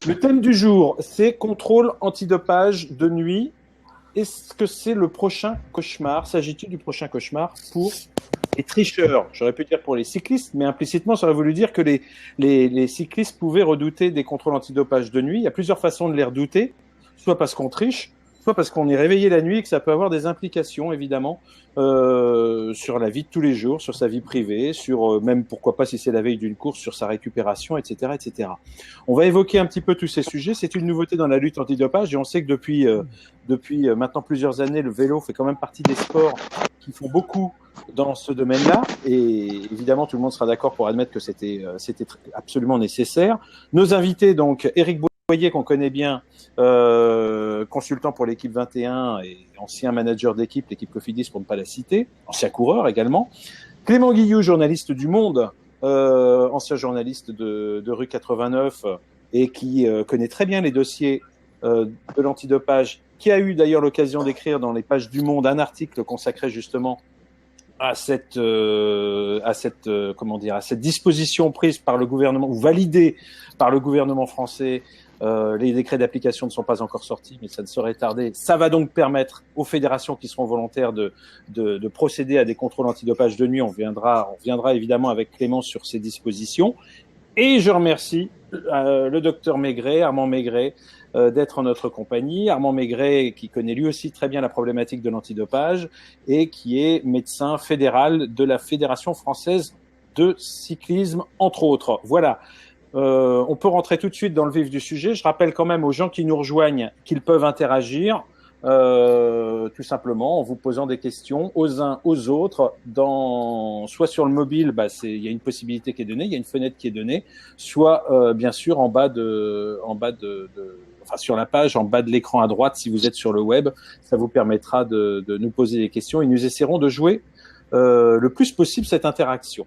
Le thème du jour, c'est contrôle antidopage de nuit. Est-ce que c'est le prochain cauchemar? S'agit-il du prochain cauchemar pour les tricheurs? J'aurais pu dire pour les cyclistes, mais implicitement, ça aurait voulu dire que les cyclistes pouvaient redouter des contrôles antidopage de nuit. Il y a plusieurs façons de les redouter, soit parce qu'on triche, soit parce qu'on est réveillé la nuit et que ça peut avoir des implications, évidemment, sur la vie de tous les jours, sur sa vie privée, sur même, pourquoi pas, si c'est la veille d'une course, sur sa récupération, etc., etc. On va évoquer un petit peu tous ces sujets. C'est une nouveauté dans la lutte antidopage et on sait que depuis maintenant plusieurs années, le vélo fait quand même partie des sports qui font beaucoup dans ce domaine-là. Et évidemment, tout le monde sera d'accord pour admettre que c'était absolument nécessaire. Nos invités, donc, Éric Boyer, qu'on connaît bien, consultant pour l'équipe 21 et ancien manager d'équipe, l'équipe Cofidis pour ne pas la citer, ancien coureur également. Clément Guilloux, journaliste du Monde, ancien journaliste de Rue 89 et qui connaît très bien les dossiers de l'antidopage, qui a eu d'ailleurs l'occasion d'écrire dans les pages du Monde un article consacré justement à cette disposition prise par le gouvernement ou validée par le gouvernement français. Les décrets d'application ne sont pas encore sortis, mais ça ne saurait tarder. Ça va donc permettre aux fédérations qui seront volontaires de procéder à des contrôles antidopage de nuit. On viendra évidemment avec Clément sur ces dispositions. Et je remercie le docteur Maigret, Armand Maigret, d'être en notre compagnie. Armand Maigret, qui connaît lui aussi très bien la problématique de l'antidopage et qui est médecin fédéral de la Fédération française de cyclisme, entre autres. Voilà. On peut rentrer tout de suite dans le vif du sujet. Je rappelle quand même aux gens qui nous rejoignent qu'ils peuvent interagir tout simplement en vous posant des questions aux uns aux autres, soit sur le mobile, il y a une possibilité qui est donnée, il y a une fenêtre qui est donnée, soit bien sûr sur la page en bas de l'écran à droite si vous êtes sur le web. Ça vous permettra de nous poser des questions et nous essaierons de jouer le plus possible cette interaction.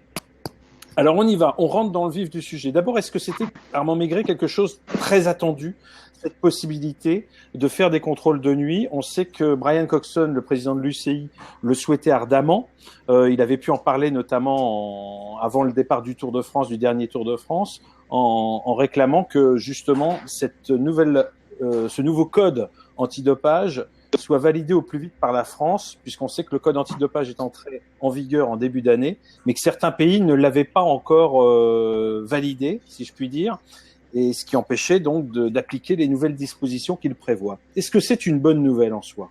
Alors on y va, on rentre dans le vif du sujet. D'abord, est-ce que c'était, Armand Maigret, quelque chose de très attendu, cette possibilité de faire des contrôles de nuit? On sait que Brian Coxon, le président de l'UCI, le souhaitait ardemment. Il avait pu en parler notamment avant le départ du Tour de France, du dernier Tour de France, en réclamant que justement ce nouveau code antidopage soit validé au plus vite par la France, puisqu'on sait que le code antidopage est entré en vigueur en début d'année, mais que certains pays ne l'avaient pas encore validé, si je puis dire, et ce qui empêchait donc d'appliquer les nouvelles dispositions qu'il prévoit. Est-ce que c'est une bonne nouvelle en soi?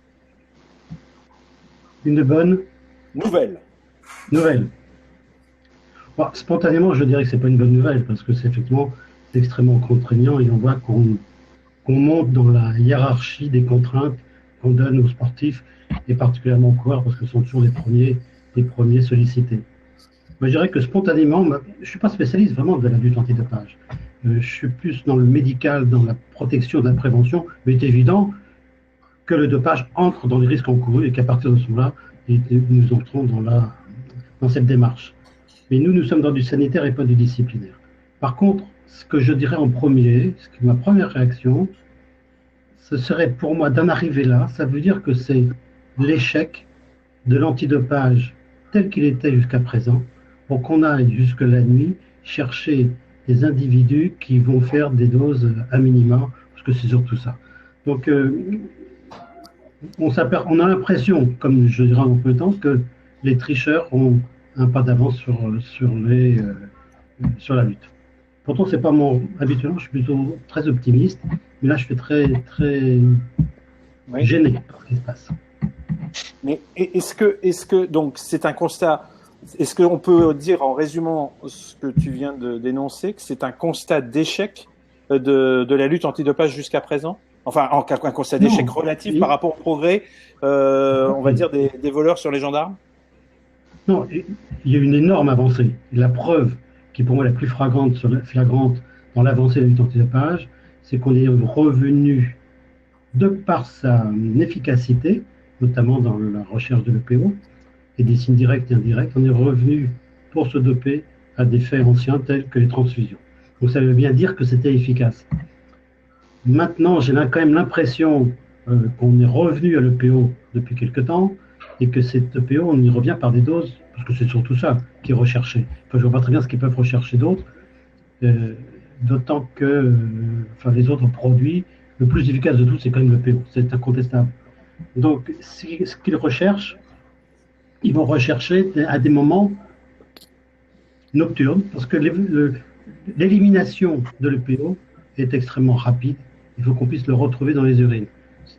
Une bonne nouvelle. Bon, spontanément, je dirais que c'est pas une bonne nouvelle, parce que c'est effectivement extrêmement contraignant et on voit qu'on monte dans la hiérarchie des contraintes qu'on donne aux sportifs, et particulièrement aux coureurs, parce que ce sont toujours les premiers sollicités. Moi, je dirais que spontanément, je ne suis pas spécialiste vraiment de la lutte antidopage. Je suis plus dans le médical, dans la protection, de la prévention, mais il est évident que le dopage entre dans les risques encourus et qu'à partir de ce moment-là, nous entrons dans cette démarche. Mais nous sommes dans du sanitaire et pas du disciplinaire. Par contre, ce que je dirais en premier, ma première réaction, ce serait pour moi d'en arriver là. Ça veut dire que c'est l'échec de l'antidopage tel qu'il était jusqu'à présent, pour qu'on aille jusque la nuit chercher des individus qui vont faire des doses à minima, parce que c'est surtout ça. Donc, on a l'impression, comme je dirais en premier temps, que les tricheurs ont un pas d'avance sur la lutte. Pourtant, c'est pas habituellement, je suis plutôt très optimiste, mais là, je suis très gêné par ce qui se passe. Mais est-ce que donc c'est un constat? Est-ce qu'on peut dire, en résumant ce que tu viens de dénoncer, que c'est un constat d'échec de la lutte antidopage jusqu'à présent? Enfin, un constat d'échec relatif par rapport au progrès, on va dire, des voleurs sur les gendarmes? Non, il y a une énorme avancée. La preuve qui est pour moi la plus flagrante dans l'avancée de la lutte antidopage, c'est qu'on est revenu, de par sa efficacité, notamment dans la recherche de l'EPO, et des signes directs et indirects, on est revenu pour se doper à des faits anciens tels que les transfusions. Donc ça veut bien dire que c'était efficace. Maintenant, j'ai quand même l'impression qu'on est revenu à l'EPO depuis quelque temps, et que cette EPO, on y revient par des doses, parce que c'est surtout ça qui est recherché. Enfin, je ne vois pas très bien ce qu'ils peuvent rechercher d'autres. d'autant que les autres produits, le plus efficace de tous, c'est quand même le PO, c'est incontestable. Donc, ce qu'ils recherchent, ils vont rechercher à des moments nocturnes, parce que l'élimination de l'EPO est extrêmement rapide. Il faut qu'on puisse le retrouver dans les urines.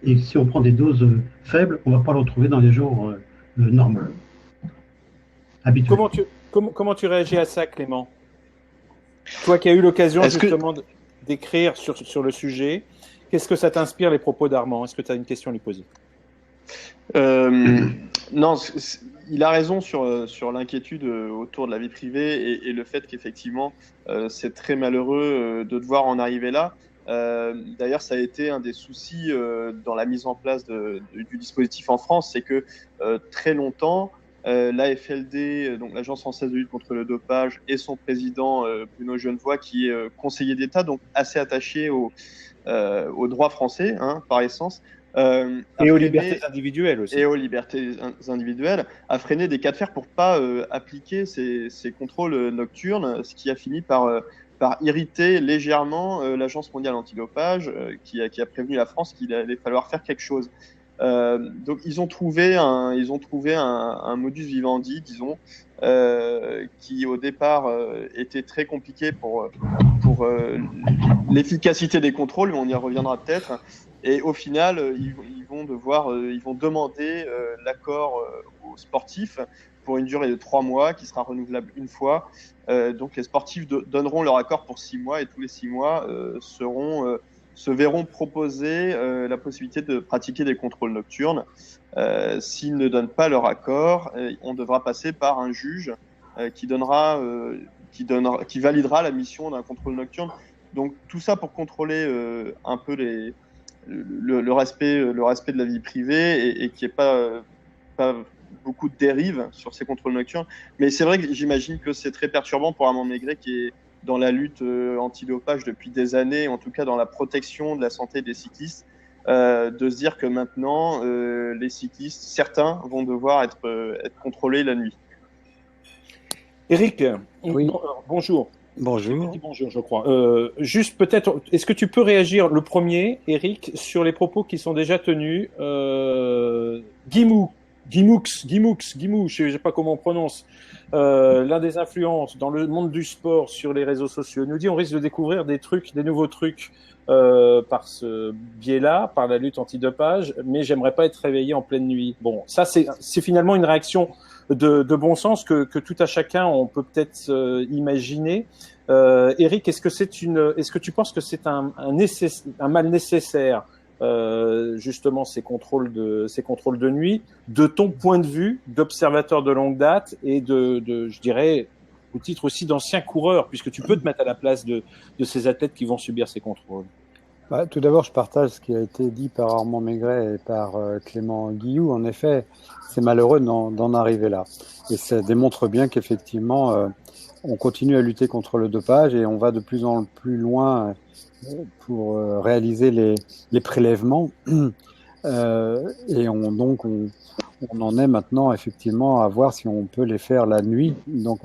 Et si on prend des doses faibles, on ne va pas le retrouver dans les jours normaux, habituels. Comment tu réagis à ça, Clément? Toi qui as eu l'occasion justement d'écrire sur le sujet, qu'est-ce que ça t'inspire les propos d'Armand? Est-ce que tu as une question à lui poser? Non, il a raison sur l'inquiétude autour de la vie privée et le fait qu'effectivement, c'est très malheureux de devoir en arriver là. D'ailleurs, ça a été un des soucis dans la mise en place du dispositif en France, c'est que très longtemps, l'AFLD, donc l'Agence française de lutte contre le dopage, et son président Bruno Genevoix, qui est conseiller d'État, donc assez attaché au droit français, par essence, et aux libertés individuelles aussi. Et aux libertés individuelles, a freiné des cas de fer pour pas appliquer ces contrôles nocturnes, ce qui a fini par irriter légèrement l'Agence mondiale antidopage, qui a prévenu la France qu'il allait falloir faire quelque chose. Donc ils ont trouvé un modus vivendi, disons, qui au départ était très compliqué pour l'efficacité des contrôles, mais on y reviendra peut-être. Et au final, ils vont demander l'accord aux sportifs pour une durée de 3 mois qui sera renouvelable une fois. Donc les sportifs donneront leur accord pour 6 mois et tous les 6 mois se verront proposer la possibilité de pratiquer des contrôles nocturnes. S'ils ne donnent pas leur accord, on devra passer par un juge qui validera la mission d'un contrôle nocturne. Donc tout ça pour contrôler un peu le respect de la vie privée et qu'il n'y ait pas beaucoup de dérives sur ces contrôles nocturnes. Mais c'est vrai que j'imagine que c'est très perturbant pour Armand Maigret qui est dans la lutte antidopage depuis des années, en tout cas dans la protection de la santé des cyclistes, de se dire que maintenant, les cyclistes, certains, vont devoir être contrôlés la nuit. Eric, oui. Bonjour. Bonjour. Bonjour, je crois. Juste peut-être, est-ce que tu peux réagir le premier, Eric, sur les propos qui sont déjà tenus Guimou, je ne sais pas comment on prononce, l'un des influences dans le monde du sport sur les réseaux sociaux, nous dit on risque de découvrir des nouveaux trucs par ce biais-là, par la lutte antidopage, mais j'aimerais pas être réveillé en pleine nuit. Bon, ça c'est finalement une réaction de bon sens que tout à chacun on peut peut-être imaginer. Eric, est-ce que tu penses que c'est un mal nécessaire, justement ces contrôles de nuit, de ton point de vue d'observateur de longue date et de je dirais au titre aussi d'ancien coureur, puisque tu peux te mettre à la place de ces athlètes qui vont subir ces contrôles? Tout d'abord, je partage ce qui a été dit par Armand Maigret et par Clément Guilloux. En effet, c'est malheureux d'en arriver là. Et ça démontre bien qu'effectivement, on continue à lutter contre le dopage et on va de plus en plus loin pour réaliser les prélèvements. Et on en est maintenant effectivement à voir si on peut les faire la nuit. Donc,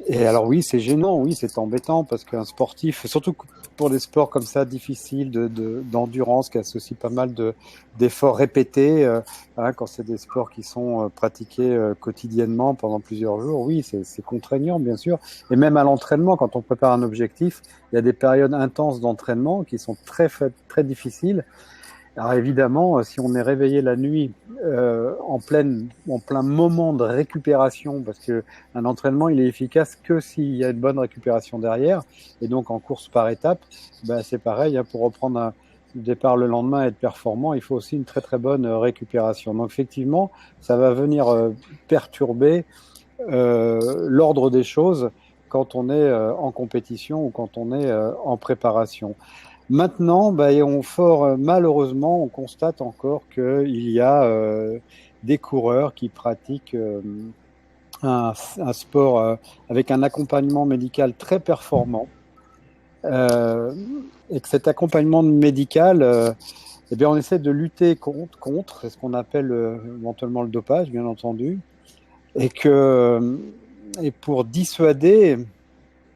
et alors oui, c'est gênant, oui, c'est embêtant parce qu'un sportif, surtout pour des sports comme ça difficiles d'endurance, qui associent pas mal d'efforts répétés, quand c'est des sports qui sont pratiqués quotidiennement pendant plusieurs jours, oui, c'est contraignant bien sûr. Et même à l'entraînement, quand on prépare un objectif, il y a des périodes intenses d'entraînement qui sont très très difficiles. Alors évidemment, si on est réveillé la nuit en plein moment de récupération, parce que un entraînement il est efficace que s'il y a une bonne récupération derrière, et donc en course par étapes, c'est pareil. Pour reprendre un départ le lendemain et être performant, il faut aussi une très très bonne récupération. Donc effectivement, ça va venir perturber l'ordre des choses quand on est en compétition ou quand on est en préparation. Maintenant, malheureusement, on constate encore qu'il y a des coureurs qui pratiquent un sport avec un accompagnement médical très performant, et que cet accompagnement médical, on essaie de lutter contre, c'est ce qu'on appelle éventuellement le dopage, bien entendu, et pour dissuader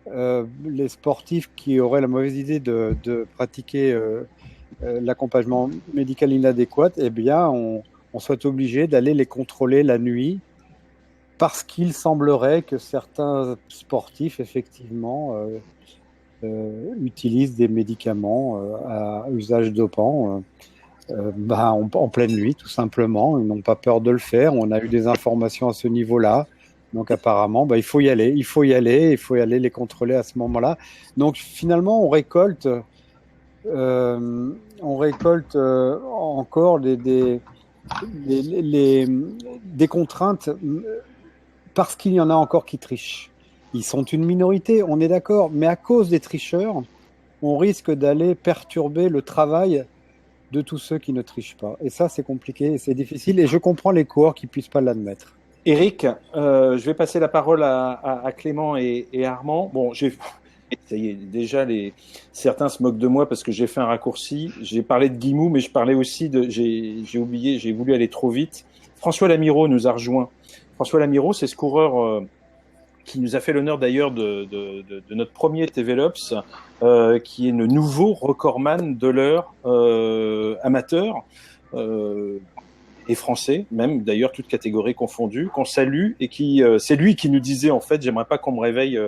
les sportifs qui auraient la mauvaise idée de pratiquer l'accompagnement médical inadéquat, eh bien, on soit obligé d'aller les contrôler la nuit parce qu'il semblerait que certains sportifs, effectivement, utilisent des médicaments à usage dopant en pleine nuit, tout simplement. Ils n'ont pas peur de le faire. On a eu des informations à ce niveau-là. Donc apparemment, il faut y aller, il faut y aller les contrôler à ce moment-là. Donc finalement, on récolte encore des contraintes parce qu'il y en a encore qui trichent. Ils sont une minorité, on est d'accord, mais à cause des tricheurs, on risque d'aller perturber le travail de tous ceux qui ne trichent pas. Et ça, c'est compliqué et c'est difficile. Et je comprends les coureurs qui ne puissent pas l'admettre. Eric, je vais passer la parole à Clément et Armand. Bon, ça y est, déjà, certains se moquent de moi parce que j'ai fait un raccourci. J'ai parlé de Guimou, mais je parlais aussi j'ai oublié, j'ai voulu aller trop vite. François Lamiraud nous a rejoint. François Lamiraud, c'est ce coureur qui nous a fait l'honneur d'ailleurs de notre premier TVLops, qui est le nouveau recordman de l'heure amateur et français, même d'ailleurs toutes catégories confondues, qu'on salue et qui c'est lui qui nous disait en fait j'aimerais pas qu'on me réveille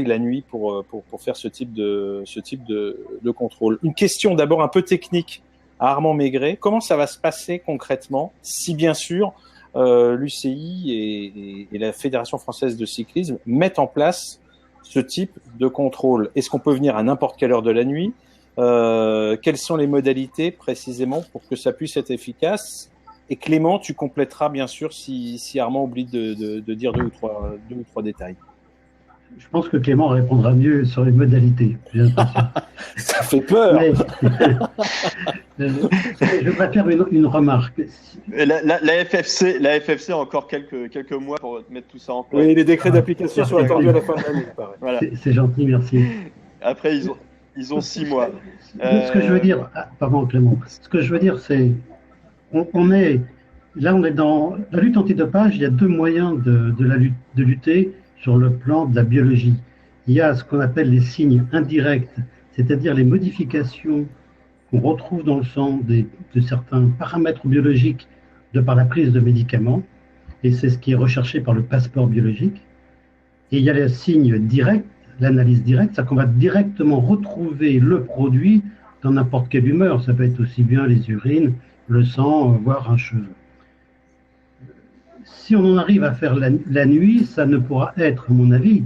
la nuit pour faire ce type de contrôle. Une question d'abord un peu technique à Armand Maigret, comment ça va se passer concrètement si bien sûr l'UCI et la Fédération française de cyclisme mettent en place ce type de contrôle? Est-ce qu'on peut venir à n'importe quelle heure de la nuit? Quelles sont les modalités précisément pour que ça puisse être efficace? Et Clément, tu compléteras bien sûr si Armand oublie de dire deux ou trois détails. Je pense que Clément répondra mieux sur les modalités. Ça fait peur. Je voudrais faire une remarque. La FFC a encore quelques mois pour mettre tout ça en place. Oui, les décrets d'application sont attendus à la fin de l'année. Voilà. C'est gentil, merci. Après, ils ont 6 mois. Ce que je veux dire, pardon Clément, ce que je veux dire, c'est on est dans la lutte antidopage. Il y a deux moyens de lutter sur le plan de la biologie. Il y a ce qu'on appelle les signes indirects, c'est-à-dire les modifications qu'on retrouve dans le sang de certains paramètres biologiques de par la prise de médicaments, et c'est ce qui est recherché par le passeport biologique. Et il y a les signes directs, l'analyse directe, c'est-à-dire qu'on va directement retrouver le produit dans n'importe quelle humeur. Ça peut être aussi bien les urines, le sang, voire un cheveu. Si on en arrive à faire la nuit, ça ne pourra être, à mon avis,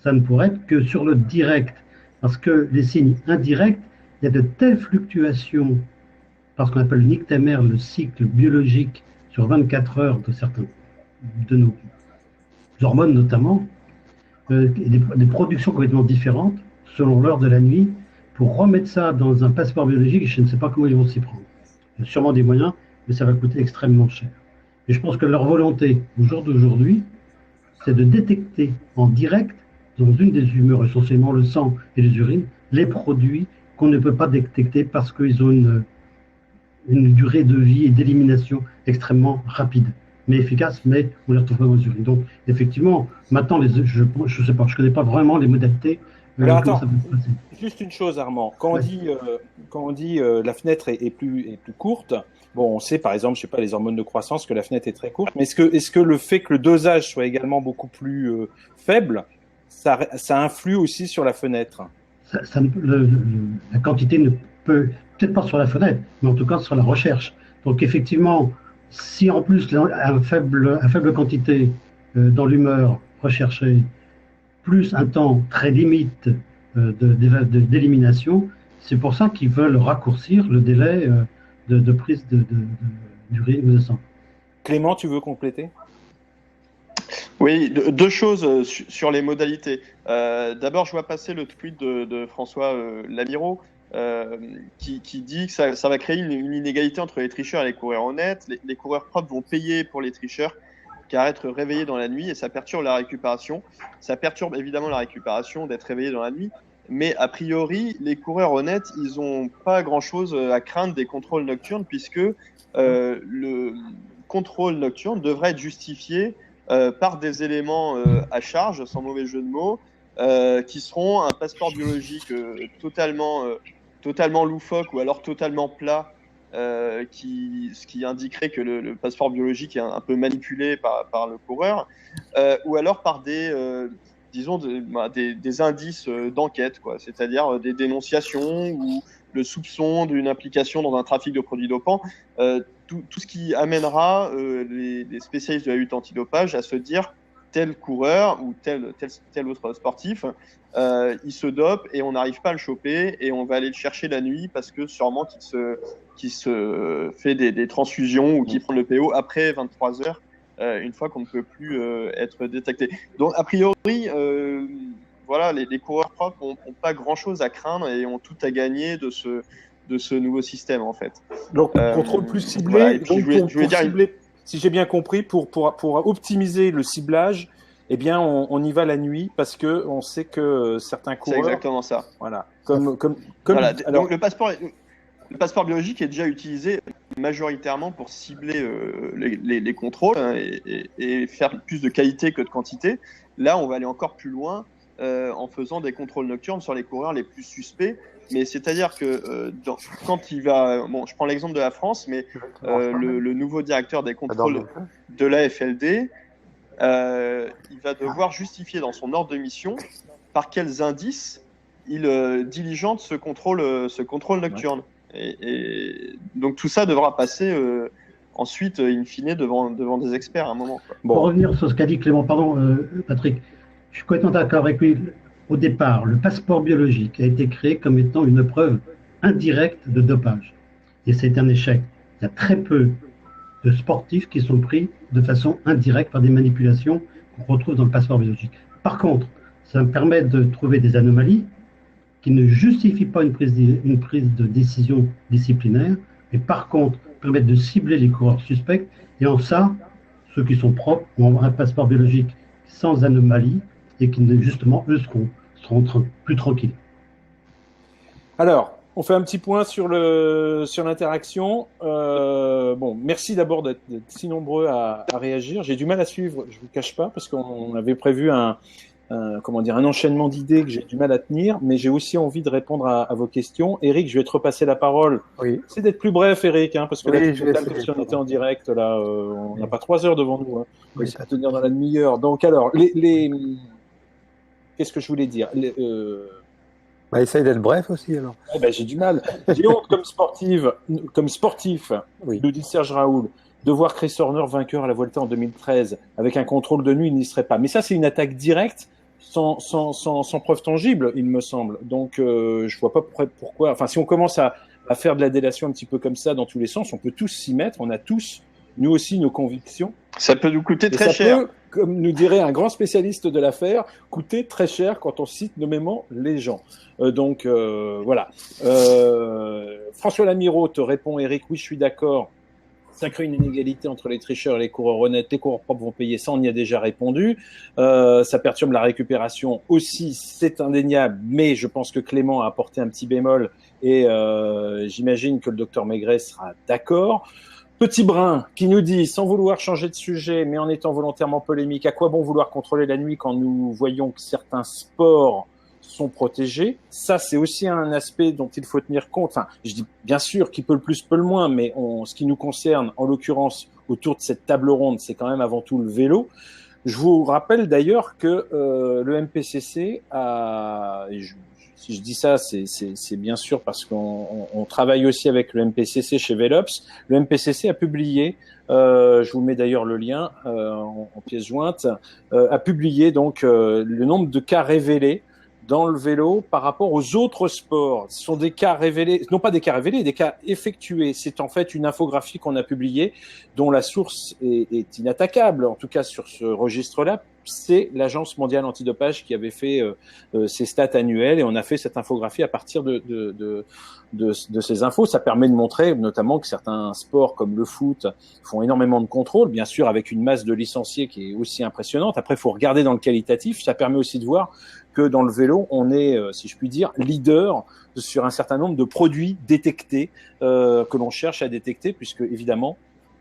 ça ne pourra être que sur le direct. Parce que les signes indirects, il y a de telles fluctuations, parce qu'on appelle le nictémère, le cycle biologique sur 24 heures de certains de nos hormones notamment, des productions complètement différentes selon l'heure de la nuit. Pour remettre ça dans un passeport biologique, je ne sais pas comment ils vont s'y prendre. Il y a sûrement des moyens, mais ça va coûter extrêmement cher. Et je pense que leur volonté, au jour d'aujourd'hui, c'est de détecter en direct, dans une des humeurs, essentiellement le sang et les urines, les produits qu'on ne peut pas détecter parce qu'ils ont une durée de vie et d'élimination extrêmement rapide, mais efficace, mais on les retrouve pas dans les urines. Donc, effectivement, maintenant, je sais pas, je connais pas vraiment les modalités. Alors attends, juste une chose, Armand. Quand on dit la fenêtre est plus courte, bon, on sait par exemple, je sais pas, les hormones de croissance, que la fenêtre est très courte. Mais est-ce que le fait que le dosage soit également beaucoup plus faible, ça influe aussi sur la fenêtre? La quantité ne peut peut-être pas sur la fenêtre, mais en tout cas sur la recherche. Donc effectivement, si en plus un faible quantité dans l'humeur recherchée, plus un temps très limite d'élimination, c'est pour ça qu'ils veulent raccourcir le délai de prise d'urine ou de sang. Clément, tu veux compléter? Oui, deux choses sur les modalités. D'abord, je vois passer le tweet de François Lamiraud qui dit que ça va créer une inégalité entre les tricheurs et les coureurs honnêtes. Les coureurs propres vont payer pour les tricheurs car être réveillés dans la nuit et ça perturbe la récupération. Ça perturbe évidemment la récupération d'être réveillé dans la nuit, mais a priori, les coureurs honnêtes, ils n'ont pas grand-chose à craindre des contrôles nocturnes puisque le contrôle nocturne devrait être justifié par des éléments à charge, sans mauvais jeu de mots, qui seront un passeport biologique totalement loufoque ou alors totalement plat, ce qui indiquerait que le passeport biologique est un peu manipulé par le coureur, ou alors par disons, des indices d'enquête, quoi, c'est-à-dire des dénonciations ou le soupçon d'une implication dans un trafic de produits dopants, tout ce qui amènera les spécialistes de la lutte antidopage à se dire tel coureur ou tel autre sportif, il se dope et on n'arrive pas à le choper et on va aller le chercher la nuit parce que sûrement qu'il se fait des transfusions ou qu'il prend le PO après 23 heures, une fois qu'on ne peut plus être détecté. Donc, a priori, voilà, les coureurs propres n'ont pas grand-chose à craindre et ont tout à gagner de ce nouveau système, en fait. Donc, contrôle plus ciblé. Voilà, et puis, donc, je voulais dire cibler, si j'ai bien compris, pour optimiser le ciblage, eh bien, on y va la nuit parce que on sait que certains coureurs. C'est exactement ça. Voilà. Voilà. Alors, donc, le passeport biologique est déjà utilisé majoritairement pour cibler les contrôles, hein, et faire plus de qualité que de quantité. Là, on va aller encore plus loin en faisant des contrôles nocturnes sur les coureurs les plus suspects. Mais c'est-à-dire que quand il va... Bon, je prends l'exemple de la France, mais le nouveau directeur des contrôles de la FLD, il va devoir justifier dans son ordre de mission par quels indices il diligente ce contrôle nocturne. Et donc tout ça devra passer ensuite, in fine, devant des experts à un moment, quoi. Bon. Pour revenir sur ce qu'a dit Clément, pardon Patrick, je suis complètement d'accord avec lui. Au départ, le passeport biologique a été créé comme étant une preuve indirecte de dopage. Et c'est un échec. Il y a très peu de sportifs qui sont pris de façon indirecte par des manipulations qu'on retrouve dans le passeport biologique. Par contre, ça me permet de trouver des anomalies qui ne justifient pas une prise de décision disciplinaire, mais par contre permettent de cibler les coureurs suspects. Et en ça, ceux qui sont propres ont un passeport biologique sans anomalie et qui, justement, eux, seront plus tranquilles. Alors, on fait un petit point sur l'interaction. Bon, merci d'abord d'être si nombreux à réagir. J'ai du mal à suivre, je vous cache pas, parce qu'on avait prévu un enchaînement d'idées que j'ai du mal à tenir, mais j'ai aussi envie de répondre à vos questions. Eric, je vais te repasser la parole. Oui. C'est d'être plus bref, Eric, hein, parce que oui, là, comme si on était en direct, là, on n'a pas 3 heures devant nous, hein. Oui, ça va tenir dans la demi-heure. Donc, alors, qu'est-ce que je voulais dire? Essaye d'être bref aussi, alors. J'ai du mal. J'ai honte comme sportif, oui. nous dit Serge Raoul, de voir Chris Horner vainqueur à la Vuelta en 2013 avec un contrôle de nuit, il n'y serait pas. Mais ça, c'est une attaque directe sans preuve tangible, il me semble. Donc, je vois pas pourquoi. Enfin, si on commence à faire de la délation un petit peu comme ça dans tous les sens, on peut tous s'y mettre. On a tous, nous aussi, nos convictions. Ça peut nous coûter très cher. Ça peut, comme nous dirait un grand spécialiste de l'affaire, coûter très cher quand on cite nommément les gens. Donc, voilà. François Lamiraud te répond, Eric, oui, je suis d'accord. Ça crée une inégalité entre les tricheurs et les coureurs honnêtes. Les coureurs propres vont payer, ça on y a déjà répondu. Ça perturbe la récupération aussi, c'est indéniable, mais je pense que Clément a apporté un petit bémol et j'imagine que le docteur Maigret sera d'accord. Petit Brun qui nous dit, sans vouloir changer de sujet, mais en étant volontairement polémique, à quoi bon vouloir contrôler la nuit quand nous voyons que certains sports sont protégés? Ça, c'est aussi un aspect dont il faut tenir compte. Enfin, je dis bien sûr qui peut le plus, peut le moins, mais ce qui nous concerne, en l'occurrence, autour de cette table ronde, c'est quand même avant tout le vélo. Je vous rappelle d'ailleurs que le MPCC a... Si je dis ça, c'est bien sûr parce qu'on travaille aussi avec le MPCC chez Velops. Le MPCC a publié, je vous mets d'ailleurs le lien en pièce jointe, a publié donc le nombre de cas révélés dans le vélo par rapport aux autres sports. Ce sont des cas révélés, non pas des cas révélés, des cas effectués. C'est en fait une infographie qu'on a publiée dont la source est inattaquable, en tout cas sur ce registre-là. C'est l'Agence mondiale antidopage qui avait fait ses stats annuelles et on a fait cette infographie à partir de ces infos. Ça permet de montrer notamment que certains sports comme le foot font énormément de contrôles, bien sûr avec une masse de licenciés qui est aussi impressionnante. Après, il faut regarder dans le qualitatif. Ça permet aussi de voir que dans le vélo, on est, si je puis dire, leader sur un certain nombre de produits détectés que l'on cherche à détecter, puisque évidemment,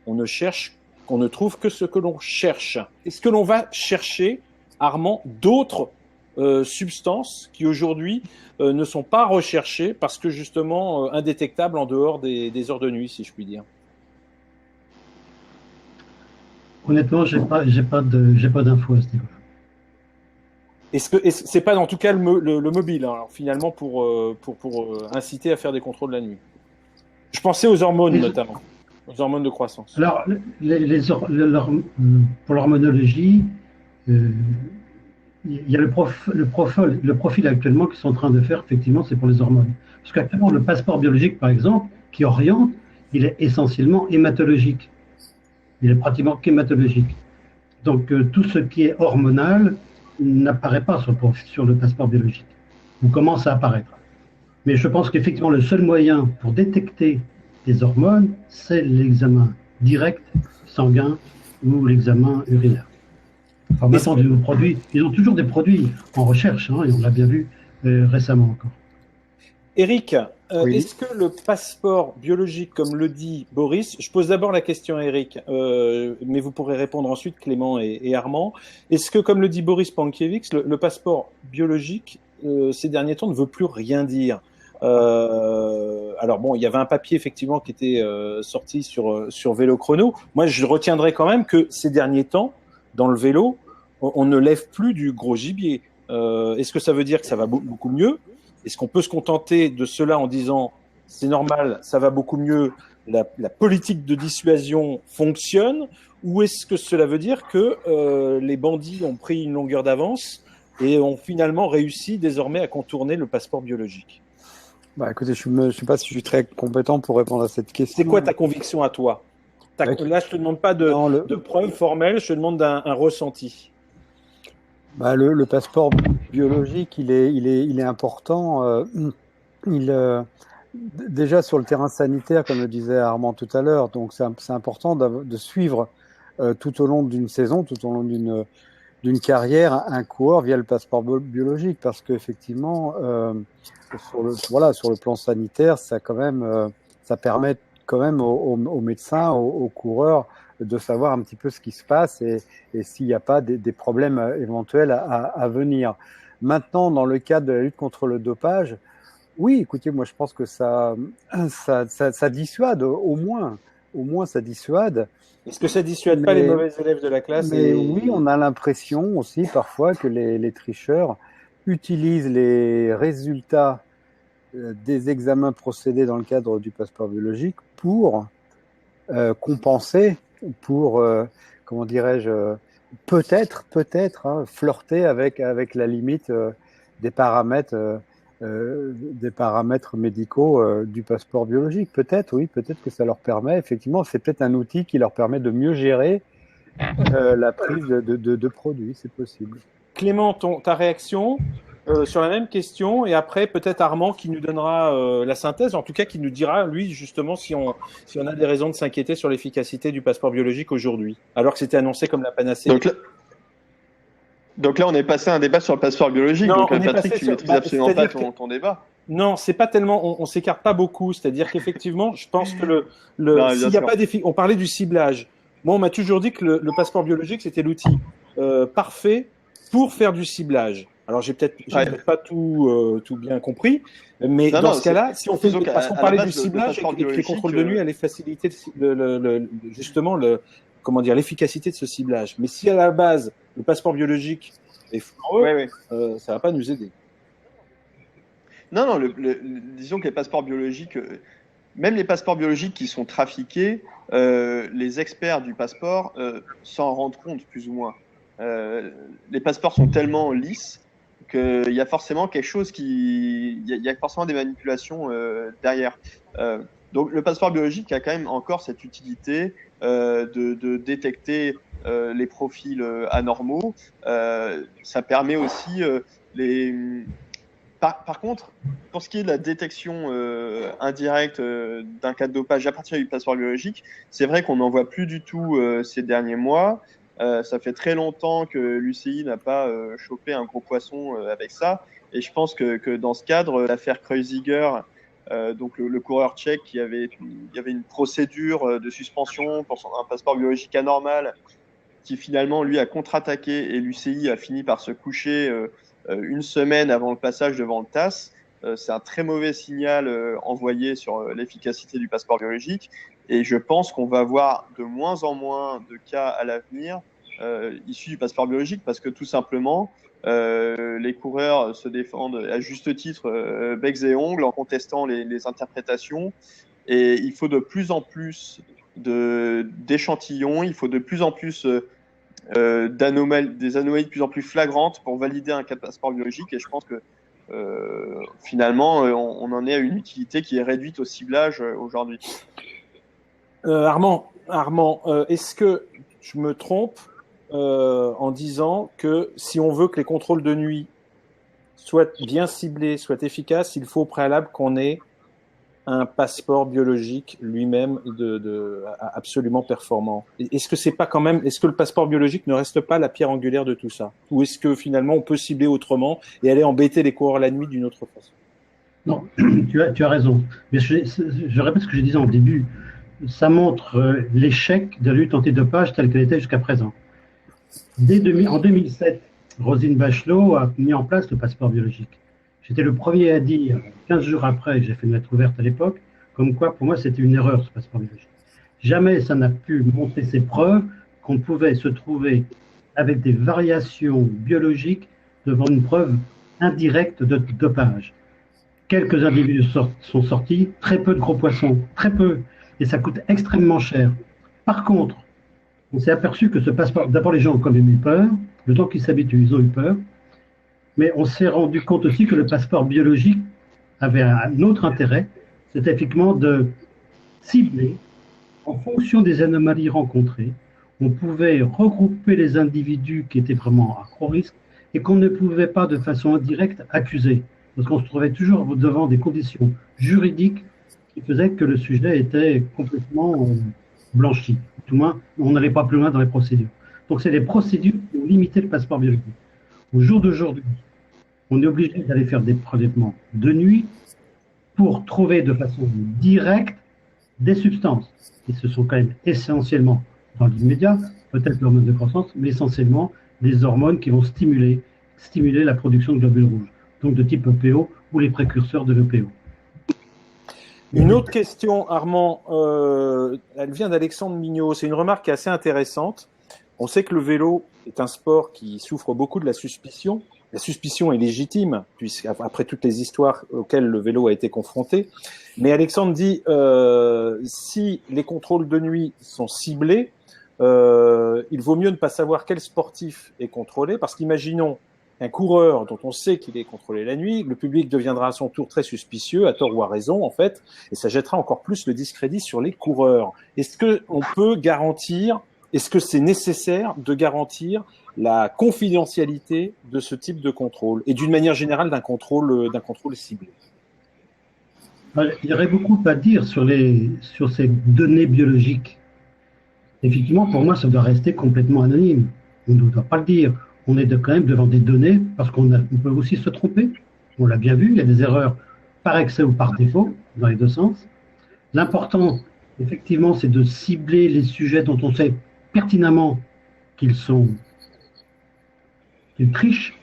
on ne trouve que ce que l'on cherche. Est-ce que l'on va chercher, Armand, d'autres substances qui aujourd'hui ne sont pas recherchées parce que justement indétectables en dehors des heures de nuit, si je puis dire. Honnêtement, j'ai pas d'infos à ce niveau-là. Est-ce que c'est pas en tout cas le mobile, hein, alors, finalement pour inciter à faire des contrôles la nuit? Je pensais aux hormones notamment, aux hormones de croissance. Alors, pour l'hormonologie, il y a le profil actuellement qu'ils sont en train de faire, effectivement, c'est pour les hormones. Parce qu'actuellement, le passeport biologique, par exemple, qui oriente, il est essentiellement hématologique. Il est pratiquement qu'hématologique. Donc, tout ce qui est hormonal n'apparaît pas sur le passeport biologique, ou commence à apparaître. Mais je pense qu'effectivement, le seul moyen pour détecter les hormones, c'est l'examen direct sanguin ou l'examen urinaire. Enfin, maintenant, ils ont toujours des produits en recherche, hein, et on l'a bien vu récemment encore. Eric, Oui. est-ce que le passeport biologique, comme le dit Boris, je pose d'abord la question à Eric, mais vous pourrez répondre ensuite Clément et Armand, est-ce que, comme le dit Boris Pankiewicz, le passeport biologique, ces derniers temps, ne veut plus rien dire? Alors bon, il y avait un papier effectivement qui était sorti sur Vélo Chrono. Moi, je retiendrai quand même que ces derniers temps, dans le vélo, on ne lève plus du gros gibier. Est-ce que ça veut dire que ça va beaucoup mieux? Est-ce qu'on peut se contenter de cela en disant c'est normal, ça va beaucoup mieux, la politique de dissuasion fonctionne? Ou est-ce que cela veut dire que les bandits ont pris une longueur d'avance et ont finalement réussi désormais à contourner le passeport biologique? Bah, écoutez, je ne sais pas si je suis très compétent pour répondre à cette question. C'est quoi ta conviction à toi? Là, je ne te demande pas de preuves formelles, je te demande un ressenti. Bah, le passeport biologique, il est important. Déjà sur le terrain sanitaire, comme le disait Armand tout à l'heure, donc c'est important de suivre tout au long d'une saison, tout au long d'une carrière, un coureur via le passeport biologique, parce qu'effectivement, sur le plan sanitaire, ça permet quand même aux médecins, aux coureurs, de savoir un petit peu ce qui se passe et s'il n'y a pas des problèmes éventuels à venir. Maintenant, dans le cadre de la lutte contre le dopage, oui, écoutez, moi je pense que ça dissuade, au moins ça dissuade. Est-ce que ça dissuade pas les mauvais élèves de la classe? Mais oui, on a l'impression aussi parfois que les tricheurs utilisent les résultats des examens procédés dans le cadre du passeport biologique pour compenser, pour, comment dirais-je, peut-être flirter avec la limite des paramètres médicaux du passeport biologique. Peut-être, oui, peut-être que ça leur permet, effectivement, c'est peut-être un outil qui leur permet de mieux gérer la prise de produits, c'est possible. Clément, ta réaction sur la même question, et après peut-être Armand qui nous donnera la synthèse, en tout cas qui nous dira, lui, justement, si on a des raisons de s'inquiéter sur l'efficacité du passeport biologique aujourd'hui, alors que c'était annoncé comme la panacée. Donc là, on est passé à un débat sur le passeport biologique. Non, donc Patrick, tu ne maîtrises absolument pas ton débat. Non, c'est pas tellement. On s'écarte pas beaucoup. C'est-à-dire qu'effectivement, je pense que s'il y a pas on parlait du ciblage. Moi, on m'a toujours dit que le passeport biologique c'était l'outil parfait pour faire du ciblage. Alors, j'ai peut-être pas tout bien compris, mais dans ce cas-là, si on fait, parce qu'on parlait du ciblage et que les contrôles de nuit allaient faciliter justement comment dire, l'efficacité de ce ciblage. Mais si à la base le passeport biologique est foireux, ça va pas nous aider. Non, disons que les passeports biologiques, même les passeports biologiques qui sont trafiqués, les experts du passeport s'en rendent compte plus ou moins. Les passeports sont tellement lisses qu'il y a forcément quelque chose il y a forcément des manipulations derrière. Donc le passeport biologique a quand même encore cette utilité de détecter les profils anormaux. Ça permet aussi Par contre, pour ce qui est de la détection indirecte d'un cas de dopage à partir du passeport biologique, c'est vrai qu'on n'en voit plus du tout ces derniers mois. Ça fait très longtemps que l'UCI n'a pas chopé un gros poisson avec ça. Et je pense que dans ce cadre, l'affaire Kreuziger, donc le coureur tchèque il y avait une procédure de suspension pour un passeport biologique anormal qui finalement, lui, a contre-attaqué et l'UCI a fini par se coucher une semaine avant le passage devant le TAS, c'est un très mauvais signal envoyé sur l'efficacité du passeport biologique. Et je pense qu'on va voir de moins en moins de cas à l'avenir issus du passeport biologique parce que tout simplement, les coureurs se défendent à juste titre becs et ongles en contestant les interprétations. Et il faut de plus en plus d'échantillons, il faut de plus en plus des anomalies de plus en plus flagrantes pour valider un cas de passeport biologique. Et je pense que finalement, on en est à une utilité qui est réduite au ciblage aujourd'hui. Armand, est-ce que je me trompe en disant que si on veut que les contrôles de nuit soient bien ciblés, soient efficaces, il faut au préalable qu'on ait un passeport biologique lui-même absolument performant. Est-ce que c'est pas quand même, est-ce que le passeport biologique ne reste pas la pierre angulaire de tout ça? Ou est-ce que finalement on peut cibler autrement et aller embêter les coureurs la nuit d'une autre façon? Non, tu as raison. Mais je répète ce que je disais en début. Ça montre l'échec de la lutte antidopage telle qu'elle était jusqu'à présent. En 2007, Roselyne Bachelot a mis en place le passeport biologique. J'étais le premier à dire, 15 jours après, j'ai fait une lettre ouverte à l'époque, comme quoi pour moi c'était une erreur ce passeport biologique. Jamais ça n'a pu montrer ses preuves qu'on pouvait se trouver avec des variations biologiques devant une preuve indirecte de dopage. Quelques individus sont sortis, très peu de gros poissons, très peu, et ça coûte extrêmement cher. Par contre, on s'est aperçu que ce passeport, d'abord les gens ont quand même eu peur, le temps qu'ils s'habituent, ils ont eu peur, mais on s'est rendu compte aussi que le passeport biologique avait un autre intérêt, c'est effectivement de cibler en fonction des anomalies rencontrées. On pouvait regrouper les individus qui étaient vraiment à gros risque et qu'on ne pouvait pas de façon indirecte accuser, parce qu'on se trouvait toujours devant des conditions juridiques qui faisaient que le sujet était complètement blanchi. Tout le moins, on n'allait pas plus loin dans les procédures. Donc c'est les procédures qui ont limité le passeport biologique. Au jour d'aujourd'hui, on est obligé d'aller faire des prélèvements de nuit pour trouver de façon directe des substances. Et ce sont quand même essentiellement, dans l'immédiat, peut-être l'hormone de croissance, mais essentiellement des hormones qui vont stimuler la production de globules rouges, donc de type EPO ou les précurseurs de l'EPO. Une autre question, Armand, elle vient d'Alexandre Mignot. C'est une remarque qui est assez intéressante. On sait que le vélo est un sport qui souffre beaucoup de la suspicion. La suspicion est légitime, puisqu'après toutes les histoires auxquelles le vélo a été confronté. Mais Alexandre dit, si les contrôles de nuit sont ciblés, il vaut mieux ne pas savoir quel sportif est contrôlé, parce qu'imaginons un coureur dont on sait qu'il est contrôlé la nuit, le public deviendra à son tour très suspicieux, à tort ou à raison en fait, et ça jettera encore plus le discrédit sur les coureurs. Est-ce qu'on peut garantir, est-ce que c'est nécessaire de garantir la confidentialité de ce type de contrôle et d'une manière générale d'un contrôle ciblé? Il y aurait beaucoup à dire sur ces données biologiques. Effectivement, pour moi, ça doit rester complètement anonyme. On ne doit pas le dire. On est quand même devant des données parce qu'on peut aussi se tromper. On l'a bien vu, il y a des erreurs par excès ou par défaut, dans les deux sens. L'important, effectivement, c'est de cibler les sujets dont on sait pertinemment qu'ils trichent,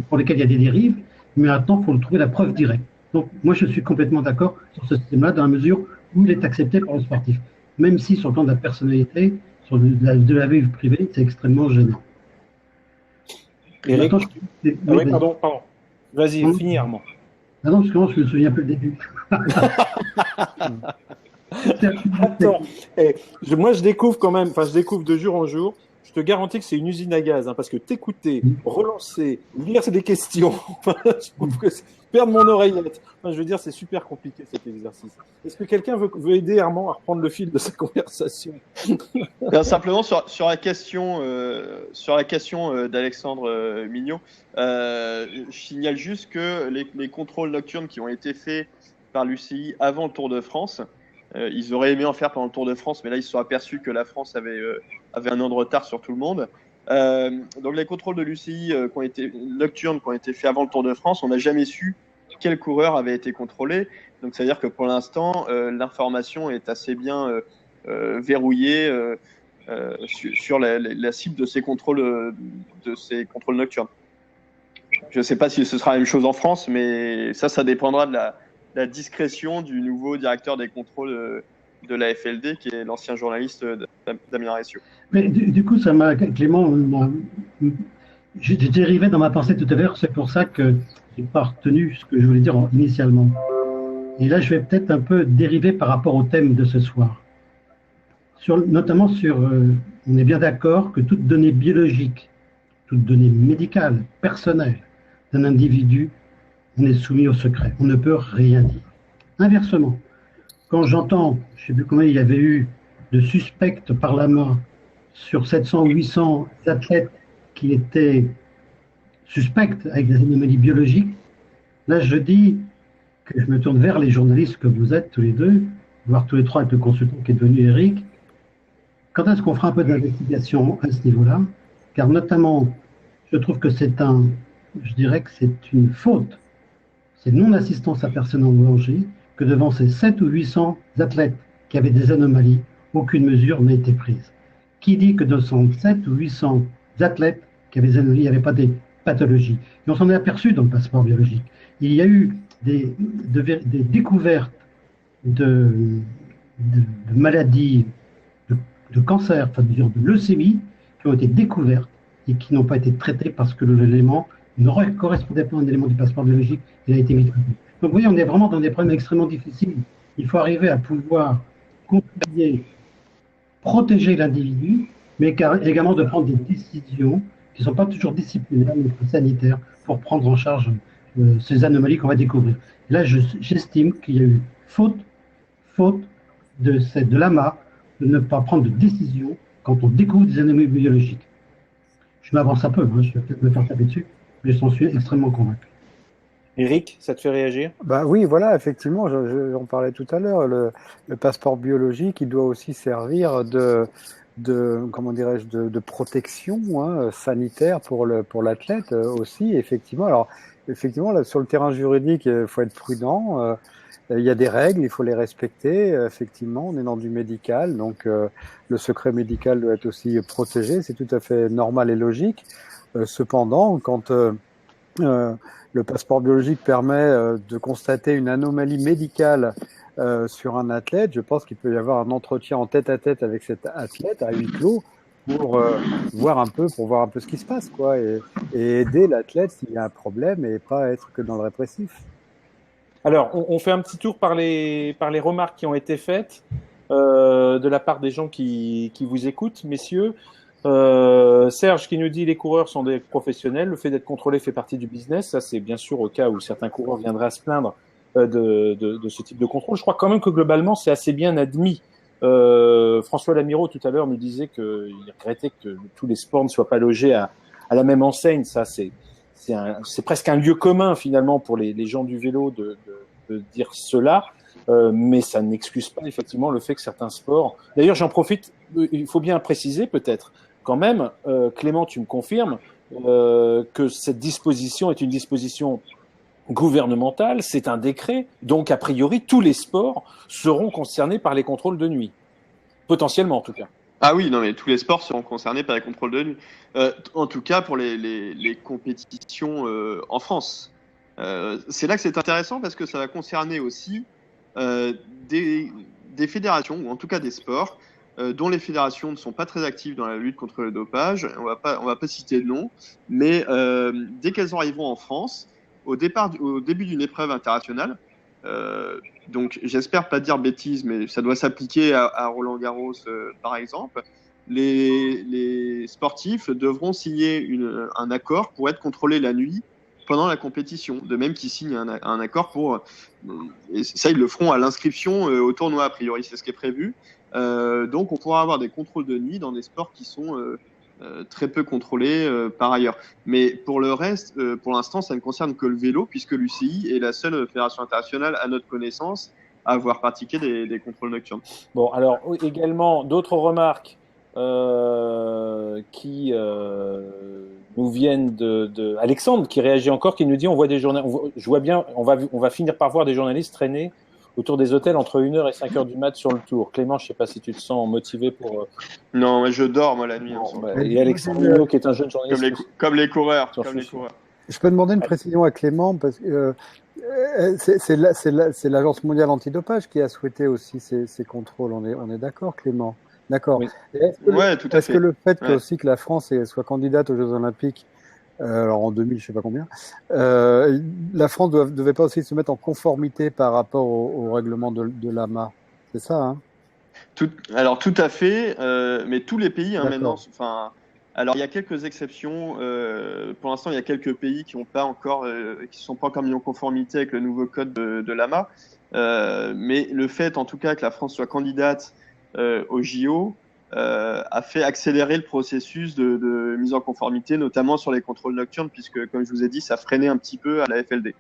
pour lesquels il y a des dérives, mais maintenant, il faut trouver la preuve directe. Donc, moi, je suis complètement d'accord sur ce système-là, dans la mesure où il est accepté par le sportif. Même si, sur le plan de la personnalité, sur de la vie privée, c'est extrêmement gênant. Eric, oui, pardon. Vas-y, finis, Armand. Ah non, parce que moi, je me souviens un peu le début. Attends, moi je découvre quand même, je découvre de jour en jour. Je te garantis que c'est une usine à gaz, parce que t'écouter, relancer, lire des questions, je trouve que perdre mon oreillette. Je veux dire, c'est super compliqué cet exercice. Est-ce que quelqu'un veut aider Armand à reprendre le fil de sa conversation? Simplement sur la question d'Alexandre Mignot, je signale juste que les contrôles nocturnes qui ont été faits par l'UCI avant le Tour de France, ils auraient aimé en faire pendant le Tour de France, mais là ils se sont aperçus que la France avait un an de retard sur tout le monde. Donc les contrôles de l'UCI nocturnes qui ont été faits avant le Tour de France, on n'a jamais su quel coureur avait été contrôlé. Donc ça veut dire que pour l'instant, l'information est assez bien verrouillée sur la cible de ces contrôles nocturnes. Je ne sais pas si ce sera la même chose en France, mais ça dépendra de la discrétion du nouveau directeur des contrôles de la FLD, qui est l'ancien journaliste Damien Ressio. Mais du coup, Clément, j'ai dérivé dans ma pensée tout à l'heure, c'est pour ça que j'ai pas retenu ce que je voulais dire initialement. Et là, je vais peut-être un peu dériver par rapport au thème de ce soir. Notamment on est bien d'accord que toute donnée biologique, toute donnée médicale, personnelle d'un individu, on est soumis au secret. On ne peut rien dire. Inversement, quand j'entends, je ne sais plus combien il y avait eu de suspects par la main sur 700 ou 800 athlètes qui étaient suspects avec des anomalies biologiques, là je dis que je me tourne vers les journalistes que vous êtes tous les deux, voire tous les trois avec le consultant qui est devenu Eric. Quand est-ce qu'on fera un peu d'investigation à ce niveau-là? Car notamment, je trouve que c'est une faute, c'est non-assistance à personne en danger, que devant ces 7 ou 800 athlètes qui avaient des anomalies, aucune mesure n'a été prise. Qui dit que dans 7 ou 800 athlètes qui avaient des anomalies, il n'y avait pas des pathologies? Et on s'en est aperçu dans le passeport biologique. Il y a eu des découvertes de maladies, de cancer, enfin de leucémie, qui ont été découvertes et qui n'ont pas été traitées parce que l'élément ne correspondait pas à un élément du passeport biologique, il a été mis de côté. Donc vous voyez, on est vraiment dans des problèmes extrêmement difficiles. Il faut arriver à pouvoir concilier, protéger l'individu, mais également de prendre des décisions qui ne sont pas toujours disciplinaires, mais sanitaires, pour prendre en charge ces anomalies qu'on va découvrir. Et là, j'estime qu'il y a eu faute de l'AMA de ne pas prendre de décision quand on découvre des anomalies biologiques. Je m'avance un peu, hein, je vais peut-être me faire taper dessus, mais j'en suis extrêmement convaincu. Eric, ça te fait réagir? Oui, voilà, effectivement, j'en parlais tout à l'heure. Le passeport biologique, il doit aussi servir comment dirais-je, de protection sanitaire pour l'athlète aussi, effectivement. Alors, effectivement, là, sur le terrain juridique, il faut être prudent. Il y a des règles, il faut les respecter. Effectivement, on est dans du médical, donc le secret médical doit être aussi protégé. C'est tout à fait normal et logique. Cependant, quand le passeport biologique permet de constater une anomalie médicale sur un athlète, je pense qu'il peut y avoir un entretien en tête-à-tête avec cet athlète à huis clos pour voir un peu ce qui se passe, quoi, et aider l'athlète s'il y a un problème et pas être que dans le répressif. Alors, on fait un petit tour par les remarques qui ont été faites de la part des gens qui vous écoutent, messieurs. Serge qui nous dit les coureurs sont des professionnels, le fait d'être contrôlé fait partie du business. Ça, c'est bien sûr au cas où certains coureurs viendraient à se plaindre de ce type de contrôle. Je crois quand même que globalement, c'est assez bien admis. François Lamiraud tout à l'heure me disait qu'il regrettait que tous les sports ne soient pas logés à la même enseigne. Ça, c'est presque un lieu commun finalement pour les gens du vélo de dire cela, mais ça n'excuse pas effectivement le fait que certains sports. D'ailleurs, j'en profite, il faut bien préciser peut-être quand même, Clément, tu me confirmes que cette disposition est une disposition gouvernementale, c'est un décret, donc a priori tous les sports seront concernés par les contrôles de nuit, potentiellement en tout cas. Ah oui, non mais tous les sports seront concernés par les contrôles de nuit. En tout cas pour les compétitions en France. C'est là que c'est intéressant parce que ça va concerner aussi des fédérations, ou en tout cas des sports, dont les fédérations ne sont pas très actives dans la lutte contre le dopage. On va pas citer de nom, mais dès qu'elles arriveront en France, au début d'une épreuve internationale, donc j'espère pas dire bêtises, mais ça doit s'appliquer à Roland Garros par exemple, les sportifs devront signer un accord pour être contrôlés la nuit pendant la compétition, de même qu'ils signent un accord pour... Et ça, ils le feront à l'inscription au tournoi, a priori, c'est ce qui est prévu. Donc, on pourra avoir des contrôles de nuit dans des sports qui sont très peu contrôlés par ailleurs. Mais pour le reste, pour l'instant, ça ne concerne que le vélo, puisque l'UCI est la seule fédération internationale, à notre connaissance, à avoir pratiqué des contrôles nocturnes. Bon, alors, également, d'autres remarques qui nous viennent de Alexandre qui réagit encore, qui nous dit on voit des journalistes, je vois bien, on va finir par voir des journalistes traîner autour des hôtels entre 1h et 5h du mat sur le tour. Clément, je sais pas si tu te sens motivé pour... Non, mais je dors moi la nuit. Et Alexandre Mignot, qui est un jeune journaliste... Comme les coureurs. Je peux demander une précision à Clément parce que c'est l'Agence mondiale antidopage qui a souhaité aussi ces contrôles. On est d'accord, Clément? D'accord. Oui. Ouais, tout à Est-ce fait. que le fait Ouais. aussi que la France soit candidate aux Jeux Olympiques, alors en 2000, je sais pas combien, la France devait pas aussi se mettre en conformité par rapport au règlement de l'AMA? C'est ça, hein? Alors tout à fait, mais tous les pays maintenant, D'accord. enfin, alors il y a quelques exceptions. Pour l'instant, il y a quelques pays qui ont pas encore, qui sont pas encore mis en conformité avec le nouveau code de l'AMA. Mais le fait, en tout cas, que la France soit candidate au JO a fait accélérer le processus de mise en conformité, notamment sur les contrôles nocturnes, puisque, comme je vous ai dit, ça freinait un petit peu à la FLD.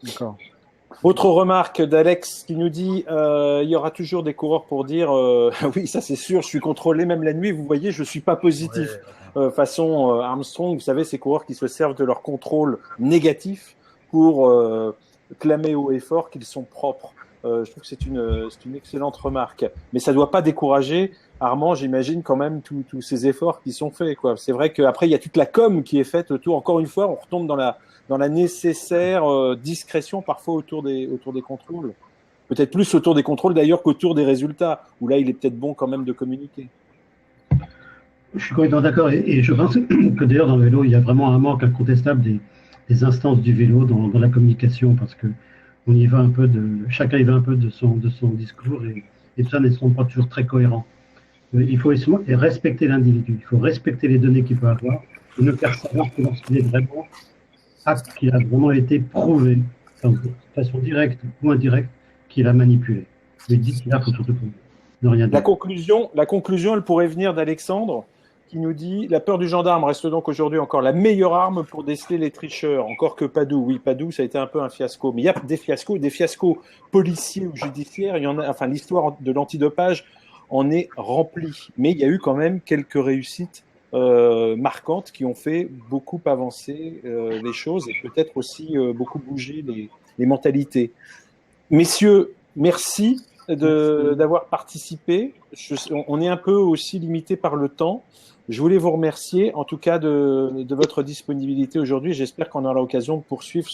D'accord. Autre remarque d'Alex qui nous dit il y aura toujours des coureurs pour dire oui, ça c'est sûr, je suis contrôlé même la nuit, vous voyez, je suis pas positif. Façon Armstrong, vous savez, ces coureurs qui se servent de leur contrôle négatif pour clamer haut et fort qu'ils sont propres. Je trouve que c'est une excellente remarque. Mais ça ne doit pas décourager, Armand, j'imagine, quand même, tous ces efforts qui sont faits, quoi. C'est vrai qu'après, il y a toute la com qui est faite autour. Encore une fois, on retombe dans la nécessaire discrétion parfois autour des contrôles. Peut-être plus autour des contrôles d'ailleurs qu'autour des résultats, où là, il est peut-être bon quand même de communiquer. Je suis complètement d'accord et je pense que d'ailleurs dans le vélo, il y a vraiment un manque incontestable des instances du vélo dans la communication parce que on y va un peu chacun y va un peu de son discours et tout ça ne sont pas toujours très cohérents. Il faut respecter l'individu, il faut respecter les données qu'il peut avoir et ne faire savoir que lorsqu'il est vraiment acte qui a vraiment été prouvé de façon directe ou indirecte qu'il a manipulé. Mais d'ici là, il faut surtout ne rien dire. La conclusion, elle pourrait venir d'Alexandre, qui nous dit « La peur du gendarme reste donc aujourd'hui encore la meilleure arme pour déceler les tricheurs. » Encore que Padoue. Oui, Padoue, ça a été un peu un fiasco. Mais il y a des fiascos policiers ou judiciaires. Il y en a, enfin, l'histoire de l'antidopage en est remplie. Mais il y a eu quand même quelques réussites marquantes qui ont fait beaucoup avancer les choses et peut-être aussi beaucoup bouger les mentalités. Messieurs, merci d'avoir participé. On est un peu aussi limité par le temps. Je voulais vous remercier en tout cas de votre disponibilité aujourd'hui. J'espère qu'on aura l'occasion de poursuivre